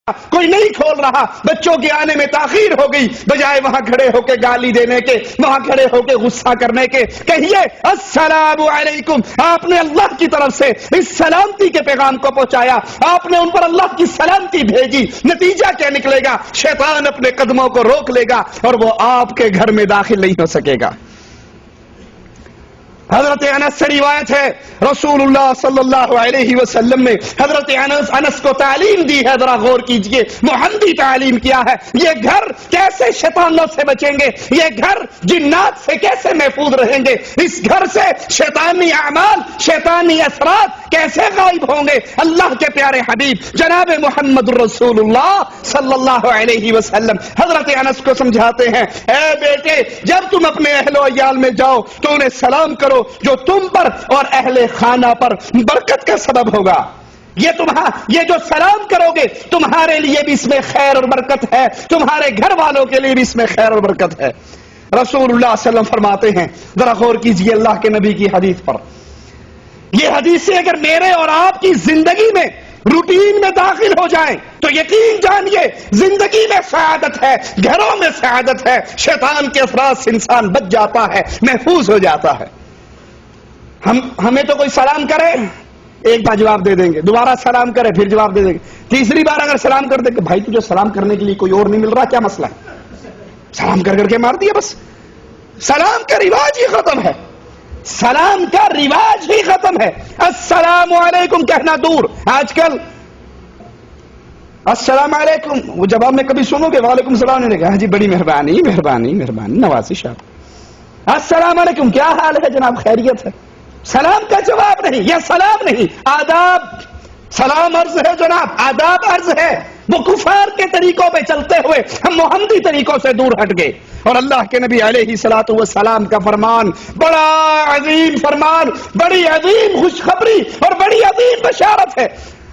کوئی نہیں کھول رہا، بچوں کے آنے میں تاخیر ہو گئی، بجائے وہاں کھڑے ہو کے گالی دینے کے، وہاں کھڑے ہو کے غصہ کرنے کے، کہیے السلام علیکم۔ آپ نے اللہ کی طرف سے اس سلامتی کے پیغام کو پہنچایا، آپ نے ان پر اللہ کی سلامتی بھیجی، نتیجہ کیا نکلے گا؟ شیطان اپنے قدموں کو روک لے گا اور وہ آپ کے گھر میں داخل نہیں ہو سکے گا۔ حضرت انس سے روایت ہے، رسول اللہ صلی اللہ علیہ وسلم نے حضرت انس کو تعلیم دی ہے، ذرا غور کیجئے، محمدی تعلیم کیا ہے۔ یہ گھر کیسے شیطانوں سے بچیں گے، یہ گھر جنات سے کیسے محفوظ رہیں گے، اس گھر سے شیطانی اعمال، شیطانی اثرات کیسے غائب ہوں گے؟ اللہ کے پیارے حبیب جناب محمد رسول اللہ صلی اللہ علیہ وسلم حضرت انس کو سمجھاتے ہیں، اے بیٹے، جب تم اپنے اہل و عیال میں جاؤ تو انہیں سلام کرو جو تم پر اور اہل خانہ پر برکت کا سبب ہوگا۔ یہ جو سلام کرو گے تمہارے لیے بھی اس میں خیر اور برکت ہے، تمہارے گھر والوں کے لیے بھی اس میں خیر اور برکت ہے۔ رسول اللہ صلی اللہ علیہ وسلم فرماتے ہیں، ذرا غور کیجئے اللہ کے نبی کی حدیث پر، یہ حدیثیں اگر میرے اور آپ کی زندگی میں روٹین میں داخل ہو جائیں تو یقین جانیے زندگی میں سعادت ہے، گھروں میں سعادت ہے، شیطان کے اثرات سے انسان بچ جاتا ہے، محفوظ ہو جاتا ہے۔ ہمیں تو کوئی سلام کرے ایک بار جواب دے دیں گے، دوبارہ سلام کرے پھر جواب دے دیں گے، تیسری بار اگر سلام کر دیں کہ بھائی تجھے سلام کرنے کے لیے کوئی اور نہیں مل رہا، کیا مسئلہ ہے؟ سلام کر کر کے مار دیا بس۔ سلام کا رواج ہی ختم ہے، سلام کا رواج ہی ختم ہے۔ السلام علیکم کہنا دور، آج کل السلام علیکم وہ جواب میں کبھی سنو گے وعلیکم السلام نے کہا جی بڑی مہربانی مہربانی مہربانی نوازش آپ، السلام علیکم کیا حال ہے جناب، خیریت ہے؟ سلام کا جواب نہیں، یہ سلام نہیں، آداب، سلام عرض ہے جناب، آداب عرض ہے۔ وہ کفار کے طریقوں پہ چلتے ہوئے ہم محمدی طریقوں سے دور ہٹ گئے، اور اللہ کے نبی علیہ الصلوۃ والسلام کا فرمان بڑا عظیم فرمان، بڑی عظیم خوشخبری اور بڑی عظیم بشارت ہے۔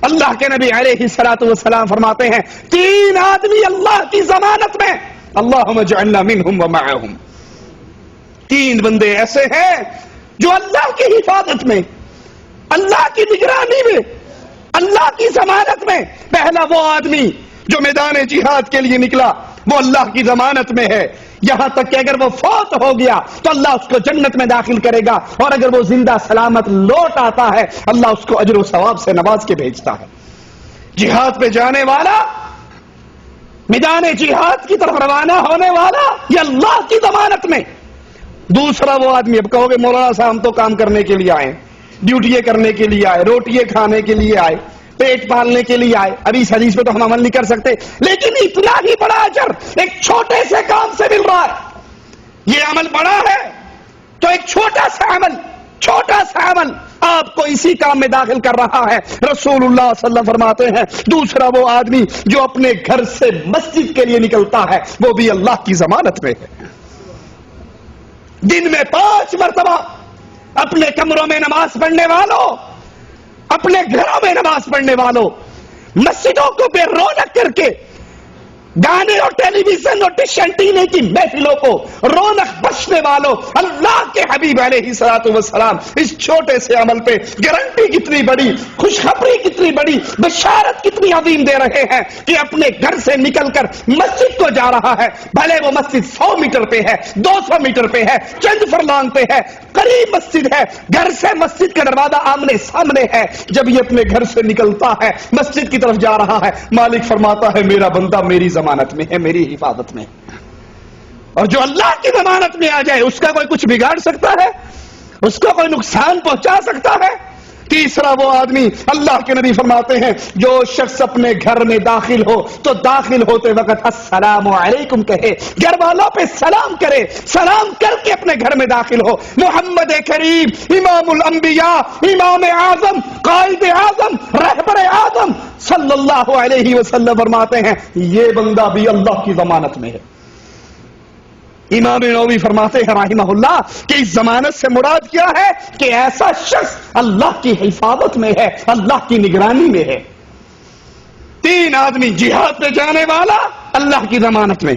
اللہ کے نبی علیہ الصلوۃ والسلام فرماتے ہیں، تین آدمی اللہ کی ضمانت میں، اللہم اجعلنا منہم ومعہم، تین بندے ایسے ہیں جو اللہ کی حفاظت میں، اللہ کی نگرانی میں، اللہ کی ضمانت میں۔ پہلا وہ آدمی جو میدان جہاد کے لیے نکلا، وہ اللہ کی ضمانت میں ہے، یہاں تک کہ اگر وہ فوت ہو گیا تو اللہ اس کو جنت میں داخل کرے گا، اور اگر وہ زندہ سلامت لوٹ آتا ہے اللہ اس کو اجر و ثواب سے نواز کے بھیجتا ہے۔ جہاد پہ جانے والا، میدان جہاد کی طرف روانہ ہونے والا، یہ اللہ کی ضمانت میں۔ دوسرا وہ آدمی، اب کہو گے مولانا صاحب ہم تو کام کرنے کے لیے آئے، ڈیوٹیاں کرنے کے لیے آئے، روٹیاں کھانے کے لیے آئے، پیٹ پالنے کے لیے آئے، ابھی اس حدیث پہ تو ہم عمل نہیں کر سکتے، لیکن اتنا ہی بڑا اجر ایک چھوٹے سے کام سے مل رہا ہے۔ یہ عمل بڑا ہے تو ایک چھوٹا سا عمل آپ کو اسی کام میں داخل کر رہا ہے۔ رسول اللہ صلی اللہ علیہ وسلم فرماتے ہیں، دوسرا وہ آدمی جو اپنے گھر سے مسجد کے لیے نکلتا ہے، وہ بھی اللہ کی ضمانت میں ہے۔ دن میں 5 مرتبہ اپنے کمروں میں نماز پڑھنے والوں، اپنے گھروں میں نماز پڑھنے والوں، مسجدوں کو بے رونق کر کے گانے اور ٹیلی ویژن اور ڈش اینٹینے کی محفلوں کو رونق بخشنے والوں، اللہ کے حبیب علیہ الصلوۃ والسلام اس چھوٹے سے عمل پہ گارنٹی کتنی بڑی، خوشخبری کتنی بڑی، بشارت کتنی عظیم دے رہے ہیں کہ اپنے گھر سے نکل کر مسجد کو جا رہا ہے، بھلے وہ مسجد 100 میٹر پہ ہے، 200 میٹر پہ ہے، چند فرلانگ پہ ہے، قریب مسجد ہے، گھر سے مسجد کا دروازہ آمنے سامنے ہے، جب یہ اپنے گھر سے نکلتا ہے مسجد کی طرف جا رہا ہے، مالک فرماتا ہے میرا بندہ میری ضمانت میں ہے، میری حفاظت میں۔ اور جو اللہ کی ضمانت میں آ جائے اس کا کوئی کچھ بگاڑ سکتا ہے؟ اس کو کوئی نقصان پہنچا سکتا ہے؟ تیسرا وہ آدمی، اللہ کے نبی فرماتے ہیں، جو شخص اپنے گھر میں داخل ہو تو داخل ہوتے وقت السلام علیکم کہے، گھر والوں پہ سلام کرے، سلام کر کے اپنے گھر میں داخل ہو۔ محمد کریم امام الانبیاء، امام اعظم، قائد اعظم، رہبر اعظم صلی اللہ علیہ وسلم فرماتے ہیں یہ بندہ بھی اللہ کی ضمانت میں ہے۔ امام نووی فرماتے ہیں رحمہ اللہ کہ اس ضمانت سے مراد کیا ہے کہ ایسا شخص اللہ کی حفاظت میں ہے، اللہ کی نگرانی میں ہے۔ 3 آدمی، جہاد پہ جانے والا اللہ کی ضمانت میں،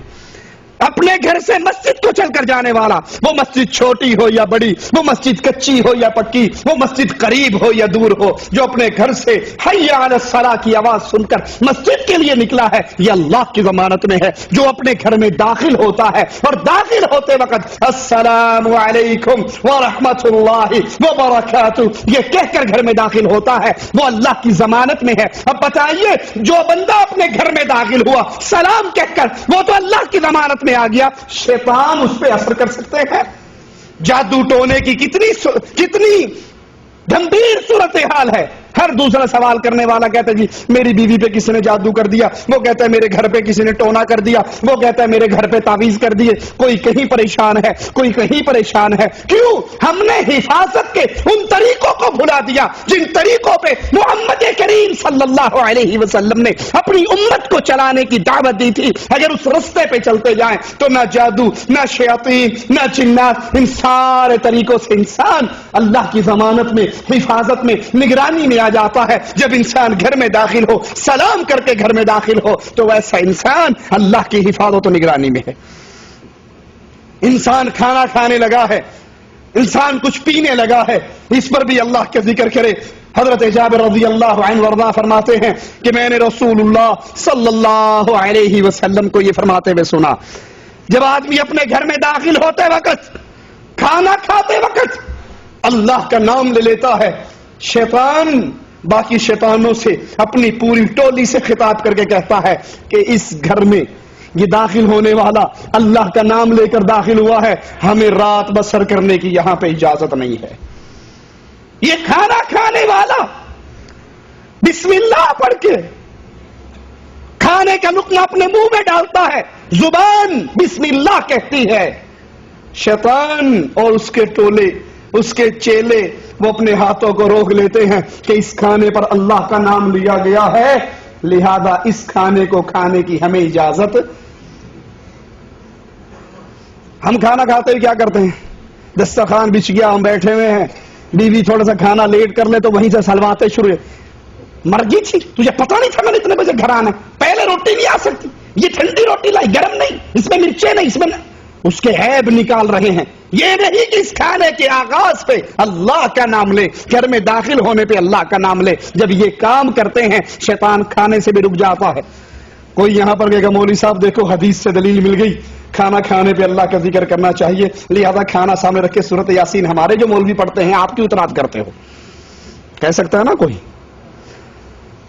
اپنے گھر سے مسجد کو چل کر جانے والا، وہ مسجد چھوٹی ہو یا بڑی، وہ مسجد کچی ہو یا پکی، وہ مسجد قریب ہو یا دور ہو، جو اپنے گھر سے حی علی الصلاۃ کی آواز سن کر مسجد کے لیے نکلا ہے، یہ اللہ کی ضمانت میں ہے۔ جو اپنے گھر میں داخل ہوتا ہے اور داخل ہوتے وقت السلام علیکم ورحمۃ اللہ وبرکاتہ یہ کہہ کر گھر میں داخل ہوتا ہے، وہ اللہ کی ضمانت میں ہے۔ اب بتائیے، جو بندہ اپنے گھر میں داخل ہوا سلام کہہ کر، وہ تو اللہ کی ضمانت میں آ گیا، شیطان اس پہ اثر کر سکتے ہیں؟ جادو ٹونے کی کتنی گمبھیر صورتحال ہے۔ ہر دوسرا سوال کرنے والا کہتا ہے جی میری بیوی پہ کسی نے جادو کر دیا، وہ کہتا ہے میرے گھر پہ کسی نے ٹونا کر دیا، وہ کہتا ہے میرے گھر پہ تعویذ کر دیے، کوئی کہیں پریشان ہے، کوئی کہیں پریشان ہے۔ کیوں؟ ہم نے حفاظت کے ان طریقوں کو بھلا دیا جن طریقوں پہ محمد کریم صلی اللہ علیہ وسلم نے اپنی امت کو چلانے کی دعوت دی تھی۔ اگر اس رستے پہ چلتے جائیں تو نہ جادو، نہ شیاطین، نہ جنات، ان سارے طریقوں سے انسان اللہ کی ضمانت میں، حفاظت میں، نگرانی میں جاتا ہے۔ جب انسان گھر میں داخل ہو، سلام کر کے گھر میں داخل ہو، تو ویسا انسان اللہ کی حفاظت و نگرانی میں ہے۔ انسان کھانا کھانے لگا ہے، انسان کچھ پینے لگا ہے، اس پر بھی اللہ کا ذکر کرے۔ حضرت جابر رضی اللہ عنہ وارضاہ فرماتے ہیں کہ میں نے رسول اللہ صلی اللہ علیہ وسلم کو یہ فرماتے ہوئے سنا، جب آدمی اپنے گھر میں داخل ہوتے وقت، کھانا کھاتے وقت اللہ کا نام لے لیتا ہے، شیطان باقی شیطانوں سے اپنی پوری ٹولی سے خطاب کر کے کہتا ہے کہ اس گھر میں یہ داخل ہونے والا اللہ کا نام لے کر داخل ہوا ہے، ہمیں رات بسر کرنے کی یہاں پہ اجازت نہیں ہے۔ یہ کھانا کھانے والا بسم اللہ پڑھ کے کھانے کا لقمہ اپنے منہ میں ڈالتا ہے، زبان بسم اللہ کہتی ہے، شیطان اور اس کے ٹولے، اس کے چیلے، وہ اپنے ہاتھوں کو روک لیتے ہیں کہ اس کھانے پر اللہ کا نام لیا گیا ہے، لہذا اس کھانے کو کھانے کی ہمیں اجازت۔ ہم کھانا کھاتے ہوئے کیا کرتے ہیں؟ دسترخوان بچھ گیا، ہم بیٹھے ہوئے ہیں، بیوی تھوڑا سا کھانا لیٹ کر لے تو وہیں سے سلواتے شروع، مرگی تھی تجھے پتا نہیں تھا میں نے اتنے بجے گھر آنا ہے، پہلے روٹی نہیں آ سکتی، یہ ٹھنڈی روٹی لائی، گرم نہیں، اس میں مرچیں نہیں، اس میں اس کے عیب نکال رہے ہیں۔ یہ نہیں کہ اس کھانے کے آغاز پہ اللہ کا نام لے، گھر میں داخل ہونے پہ اللہ کا نام لے۔ جب یہ کام کرتے ہیں شیطان کھانے سے بھی رک جاتا ہے۔ کوئی یہاں پر کہے گا مولوی صاحب دیکھو حدیث سے دلیل مل گئی، کھانا کھانے پہ اللہ کا ذکر کرنا چاہیے، لہذا کھانا سامنے رکھ کے سورۃ یاسین ہمارے جو مولوی پڑھتے ہیں آپ کیوں اعتراض کرتے ہو؟ کہہ سکتا ہے نا کوئی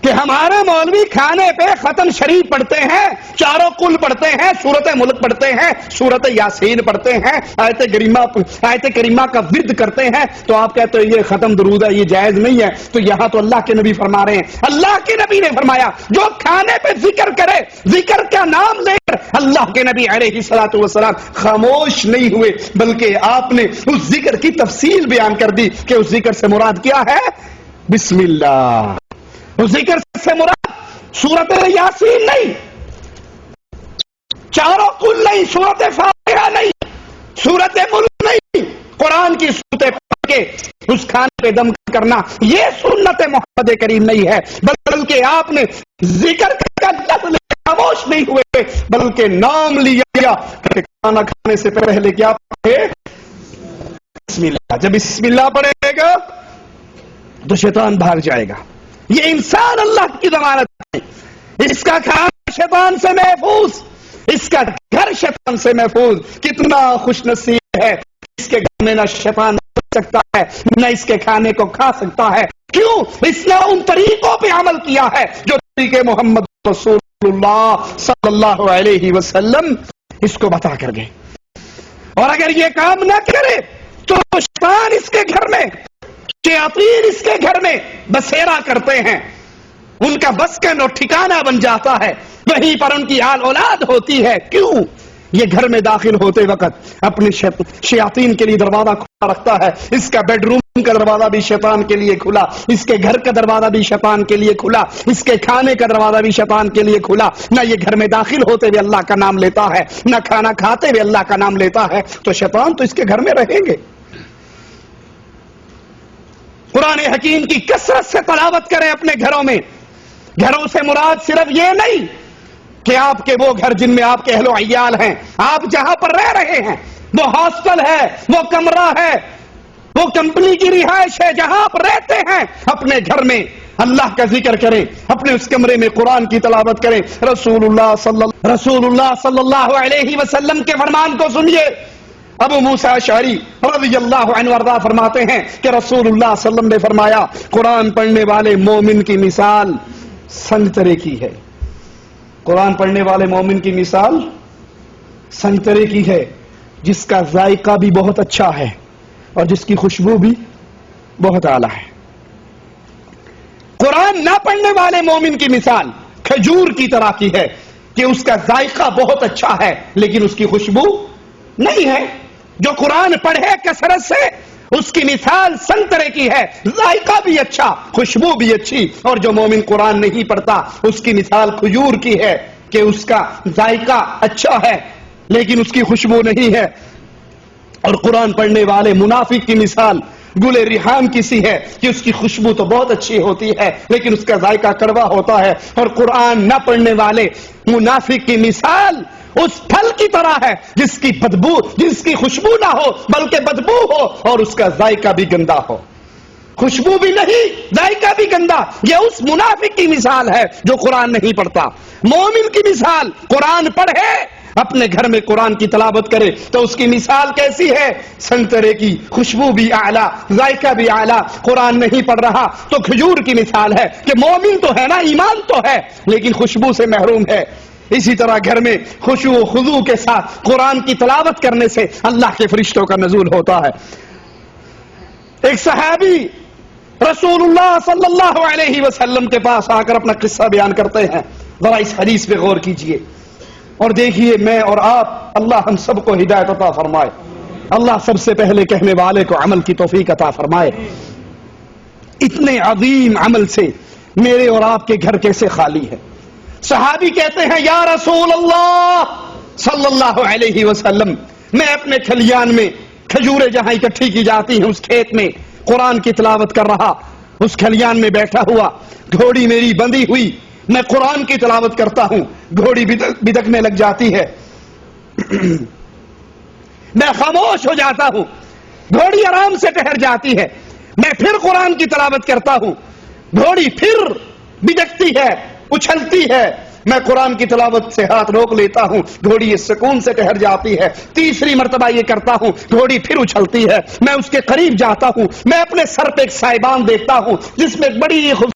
کہ ہمارے مولوی کھانے پہ ختم شریف پڑھتے ہیں، چاروں کل پڑھتے ہیں، سورت ملک پڑھتے ہیں، سورت یاسین پڑھتے ہیں، آیت کریمہ کا ورد کرتے ہیں، تو آپ کہتے ہیں یہ ختم درود ہے، یہ جائز نہیں ہے۔ تو یہاں تو اللہ کے نبی فرما رہے ہیں، اللہ کے نبی نے فرمایا جو کھانے پہ ذکر کرے، ذکر کا نام لے کر، اللہ کے نبی علیہ الصلوۃ والسلام خاموش نہیں ہوئے، بلکہ آپ نے اس ذکر کی تفصیل بیان کر دی کہ اس ذکر سے مراد کیا ہے؟ بسم اللہ۔ اس ذکر سے مراد سورت یاسین نہیں، چاروں کل نہیں، سورت فاتحہ نہیں، سورت ملک نہیں، قرآن کی سورتیں پڑھ کے اس کھانے پہ دم کرنا، یہ سنت محمد کریم نہیں ہے، بلکہ آپ نے ذکر کا لفظ خاموش نہیں ہوئے، بلکہ نام لیا کہ کھانا کھانے سے پہلے کیا پڑھے؟ بسم اللہ۔ جب بسم اللہ پڑھے گا تو شیطان بھاگ جائے گا۔ یہ انسان اللہ کی ضمانت ہے، اس کا کھانا شیطان سے محفوظ، اس کا گھر شیطان سے محفوظ۔ کتنا خوش نصیب ہے، اس کے گھر میں نہ شیطان رہ سکتا ہے نہ اس کے کھانے کو کھا سکتا ہے۔ کیوں؟ اس نے ان طریقوں پہ عمل کیا ہے جو طریقے محمد رسول اللہ صلی اللہ علیہ وسلم اس کو بتا کر گئے، اور اگر یہ کام نہ کرے تو شیطان اس کے گھر میں، شیاطین اس کے گھر میں بسیرا کرتے ہیں، ان کا بس کا نو ٹھکانہ بن جاتا ہے، وہیں پر ان کی آل اولاد ہوتی ہے۔ کیوں؟ یہ گھر میں داخل ہوتے وقت اپنے شیاطین کے لیے دروازہ کھلا رکھتا ہے، اس کا بیڈ روم کا دروازہ بھی شیطان کے لیے کھلا، اس کے گھر کا دروازہ بھی شیطان کے لیے کھلا، اس کے کھانے کا دروازہ بھی شیطان کے لیے کھلا۔ نہ یہ گھر میں داخل ہوتے ہوئے اللہ کا نام لیتا ہے، نہ کھانا کھاتے ہوئے اللہ کا نام لیتا ہے، تو شیطان تو اس کے گھر میں رہیں گے۔ قرآن حکیم کی کثرت سے تلاوت کریں اپنے گھروں میں۔ گھروں سے مراد صرف یہ نہیں کہ آپ کے وہ گھر جن میں آپ کے اہل و عیال ہیں، آپ جہاں پر رہ رہے ہیں، وہ ہاسٹل ہے، وہ کمرہ ہے، وہ کمپنی کی رہائش ہے، جہاں آپ رہتے ہیں، اپنے گھر میں اللہ کا ذکر کریں، اپنے اس کمرے میں قرآن کی تلاوت کریں۔ رسول اللہ صلی اللہ علیہ وسلم کے فرمان کو سنیے۔ ابو موسیٰ اشعری رضی اللہ عنہ وارضاہ فرماتے ہیں کہ رسول اللہ صلی اللہ علیہ وسلم نے فرمایا، قرآن پڑھنے والے مومن کی مثال سنترے کی ہے۔ قرآن پڑھنے والے مومن کی مثال سنترے کی ہے، جس کا ذائقہ بھی بہت اچھا ہے اور جس کی خوشبو بھی بہت اعلیٰ ہے۔ قرآن نہ پڑھنے والے مومن کی مثال کھجور کی طرح کی ہے کہ اس کا ذائقہ بہت اچھا ہے لیکن اس کی خوشبو نہیں ہے۔ جو قرآن پڑھے کثرت سے، اس کی مثال سنترے کی ہے، ذائقہ بھی اچھا، خوشبو بھی اچھی۔ اور جو مومن قرآن نہیں پڑھتا، اس کی مثال کھجور کی ہے کہ اس کا ذائقہ اچھا ہے لیکن اس کی خوشبو نہیں ہے۔ اور قرآن پڑھنے والے منافق کی مثال گل ریحان کی سی ہے کہ اس کی خوشبو تو بہت اچھی ہوتی ہے لیکن اس کا ذائقہ کڑوا ہوتا ہے۔ اور قرآن نہ پڑھنے والے منافق کی مثال اس پھل کی طرح ہے جس کی بدبو، جس کی خوشبو نہ ہو بلکہ بدبو ہو اور اس کا ذائقہ بھی گندا ہو، خوشبو بھی نہیں، ذائقہ بھی گندا۔ یہ اس منافق کی مثال ہے جو قرآن نہیں پڑھتا۔ مومن کی مثال قرآن پڑھے، اپنے گھر میں قرآن کی تلاوت کرے تو اس کی مثال کیسی ہے؟ سنترے کی، خوشبو بھی اعلیٰ، ذائقہ بھی اعلیٰ۔ قرآن نہیں پڑھ رہا تو کھجور کی مثال ہے کہ مومن تو ہے نا، ایمان تو ہے لیکن خوشبو سے محروم ہے۔ اسی طرح گھر میں خشوع و خضوع کے ساتھ قرآن کی تلاوت کرنے سے اللہ کے فرشتوں کا نزول ہوتا ہے۔ ایک صحابی رسول اللہ صلی اللہ علیہ وسلم کے پاس آ کر اپنا قصہ بیان کرتے ہیں۔ ذرا اس حدیث پہ غور کیجئے اور دیکھیے، میں اور آپ، اللہ ہم سب کو ہدایت عطا فرمائے، اللہ سب سے پہلے کہنے والے کو عمل کی توفیق عطا فرمائے۔ اتنے عظیم عمل سے میرے اور آپ کے گھر کیسے خالی ہے؟ صحابی کہتے ہیں، یا رسول اللہ صلی اللہ علیہ وسلم، میں اپنے کھلیان میں کھجوریں جہاں اکٹھی کی جاتی ہیں اس کھیت میں قرآن کی تلاوت کر رہا، اس کھلیان میں بیٹھا ہوا، گھوڑی میری بندھی ہوئی، میں قرآن کی تلاوت کرتا ہوں، گھوڑی بدکنے لگ جاتی ہے، میں خاموش ہو جاتا ہوں، گھوڑی آرام سے ٹہر جاتی ہے، میں پھر قرآن کی تلاوت کرتا ہوں، گھوڑی پھر بدکتی ہے، اچھلتی ہے، میں قرآن کی تلاوت سے ہاتھ روک لیتا ہوں، گھوڑی اس سکون سے ٹہر جاتی ہے، تیسری مرتبہ یہ کرتا ہوں، گھوڑی پھر اچھلتی ہے، میں اس کے قریب جاتا ہوں، میں اپنے سر پہ ایک سائبان دیکھتا ہوں جس میں ایک بڑی